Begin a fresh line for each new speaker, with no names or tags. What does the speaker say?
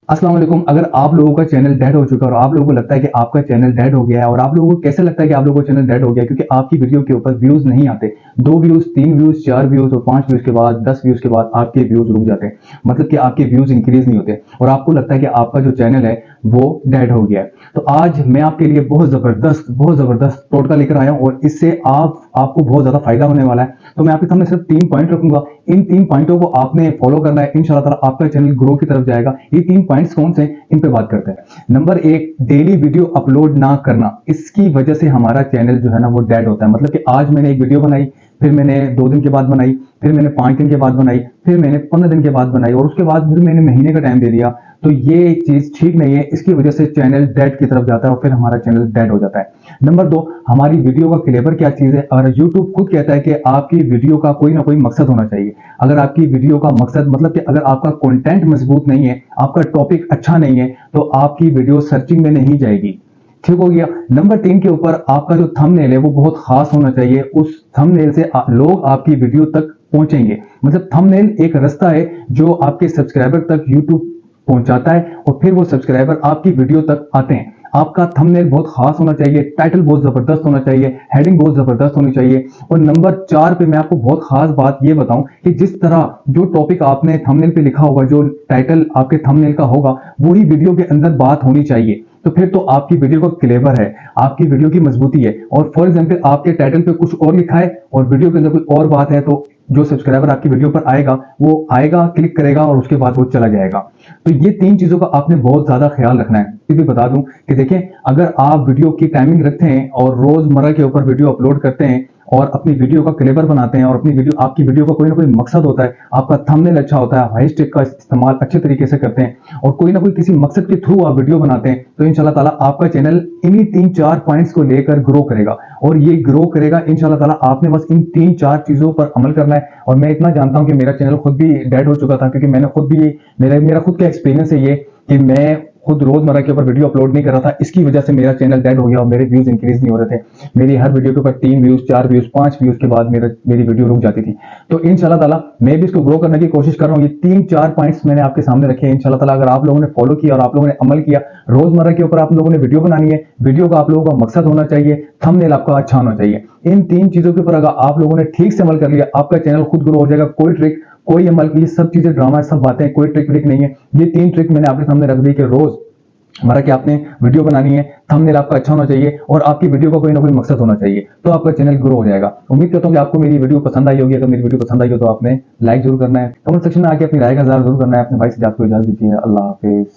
अस्सलाम वालेकुम। अगर आप लोगों का चैनल डेड हो चुका है और आप लोगों को लगता है कि आपका चैनल डेड हो गया है, और आप लोगों को कैसे लगता है कि आप लोगों का चैनल डेड हो गया है, क्योंकि आपकी वीडियो के ऊपर व्यूज नहीं आते। 2 व्यूज, 3 व्यूज, 4 व्यूज और 5 व्यूज के बाद, 10 व्यूज के बाद आपके व्यूज रुक जाते हैं। मतलब कि आपके व्यूज इंक्रीज नहीं होते और आपको लगता है कि आपका जो चैनल है वो डेड हो गया है। तो आज मैं आपके लिए बहुत जबरदस्त टोटका लेकर आया हूं और इससे आपको बहुत ज्यादा फायदा होने वाला है। तो मैं आपके सामने सिर्फ 3 पॉइंट रखूंगा। इन 3 पॉइंटों को आपने फॉलो करना है, इंशाल्लाह ताला आपका चैनल ग्रो की तरफ जाएगा। ये 3 पॉइंट्स कौन से, इन पे बात करते हैं। नंबर 1, डेली वीडियो अपलोड ना करना। इसकी वजह से हमारा चैनल जो है ना वो डेड होता है। मतलब कि आज मैंने एक वीडियो बनाई, फिर मैंने 2 दिन के बाद बनाई, फिर मैंने 5 दिन के बाद बनाई, फिर मैंने 15 दिन के बाद बनाई और उसके बाद फिर मैंने महीने का टाइम दे दिया। तो ये चीज ठीक नहीं है। इसकी वजह से चैनल डेड की तरफ जाता है और फिर हमारा चैनल डेड हो जाता है। नंबर 2, हमारी वीडियो का क्लेवर क्या चीज है। और यूट्यूब खुद कहता है कि आपकी वीडियो का कोई ना कोई मकसद होना चाहिए। अगर आपकी वीडियो का मकसद, मतलब कि अगर आपका कंटेंट मजबूत नहीं है, आपका टॉपिक अच्छा नहीं है, तो आपकी वीडियो सर्चिंग में नहीं जाएगी। ठीक हो गया। नंबर 3 के ऊपर आपका जो थंबनेल है वो बहुत खास होना चाहिए। उस थंबनेल से लोग आपकी वीडियो तक पहुंचेंगे। मतलब थंबनेल एक रास्ता है जो आपके सब्सक्राइबर तक यूट्यूब पहुंचाता है और फिर वो सब्सक्राइबर आपकी वीडियो तक आते हैं। आपका थंबनेल बहुत खास होना चाहिए, टाइटल बहुत जबरदस्त होना चाहिए, हेडिंग बहुत जबरदस्त होनी चाहिए। और नंबर 4 पे मैं आपको बहुत खास बात ये बताऊं कि जिस तरह जो टॉपिक आपने थंबनेल पे लिखा होगा, जो टाइटल आपके थंबनेल का होगा, वही वीडियो के अंदर बात होनी चाहिए। तो फिर तो आपकी वीडियो का क्लेवर है, आपकी वीडियो की मजबूती है। और फॉर एग्जाम्पल आपके टाइटल पे कुछ और लिखा है और वीडियो के अंदर कोई और बात है, तो जो सब्सक्राइबर आपकी वीडियो पर आएगा वो आएगा, क्लिक करेगा और उसके बाद वो चला जाएगा। तो ये 3 चीजों का आपने बहुत ज्यादा ख्याल रखना है। ये भी बता दूं कि देखें, अगर आप वीडियो की टाइमिंग रखते हैं और रोजमर्रा के ऊपर वीडियो अपलोड करते हैं और अपनी वीडियो का क्लेवर बनाते हैं और आपकी वीडियो का कोई ना कोई मकसद होता है, आपका थंबनेल अच्छा होता है, हैशटैग का इस्तेमाल अच्छे तरीके से करते हैं और कोई ना कोई किसी मकसद के थ्रू आप वीडियो बनाते हैं, तो इंशाल्लाह ताला आपका चैनल इन्हीं 3-4 पॉइंट्स को लेकर ग्रो करेगा। और ये ग्रो करेगा इंशाल्लाह ताला। आपने बस इन 3-4 चीजों पर अमल करना है। और मैं इतना जानता हूं कि मेरा चैनल खुद भी डेड हो चुका था, क्योंकि मैंने खुद भी, मेरा खुद का एक्सपीरियंस है ये कि मैं खुद रोजमर्रा के ऊपर वीडियो अपलोड नहीं कर रहा था। इसकी वजह से मेरा चैनल डेड हो गया और मेरे व्यूज इंक्रीज नहीं हो रहे थे। मेरी हर वीडियो के ऊपर 3 व्यूज, 4 व्यूज, 5 व्यूज के बाद मेरी वीडियो रुक जाती थी। तो इंशाल्लाह ताला मैं भी इसको ग्रो करने की कोशिश कर रहा हूँ। ये 3-4 पॉइंट्स मैंने आपके सामने रखे हैं। इंशाल्लाह ताला अगर आप लोगों ने फॉलो किया और आप लोगों ने अमल किया, रोजमर्रा के ऊपर आप लोगों ने वीडियो बनानी है, वीडियो का आप लोगों का मकसद होना चाहिए, थंबनेल आपका अच्छा होना चाहिए। इन 3 चीजों के ऊपर अगर आप लोगों ने ठीक से अमल कर लिया, आपका चैनल खुद ग्रो हो जाएगा। कोई ट्रिक, कोई अमल की, सब चीजें ड्रामा, सब बातें, कोई ट्रिक नहीं है। ये 3 ट्रिक मैंने आपके सामने रख दी कि रोज हमारा कि आपने वीडियो बनानी है, थंबनेल आपका अच्छा होना चाहिए और आपकी वीडियो का कोई ना कोई मकसद होना चाहिए, तो आपका चैनल ग्रो हो जाएगा। उम्मीद करता हूं कि आपको मेरी वीडियो पसंद आई होगी। अगर मेरी वीडियो पसंद आई हो तो आपने लाइक जरूर करना है, कमेंट सेक्शन में आके अपनी राय का इज़हार जरूर करना है। अपने भाई से आपको इजाजत दीजिए। अल्लाह हाफिज।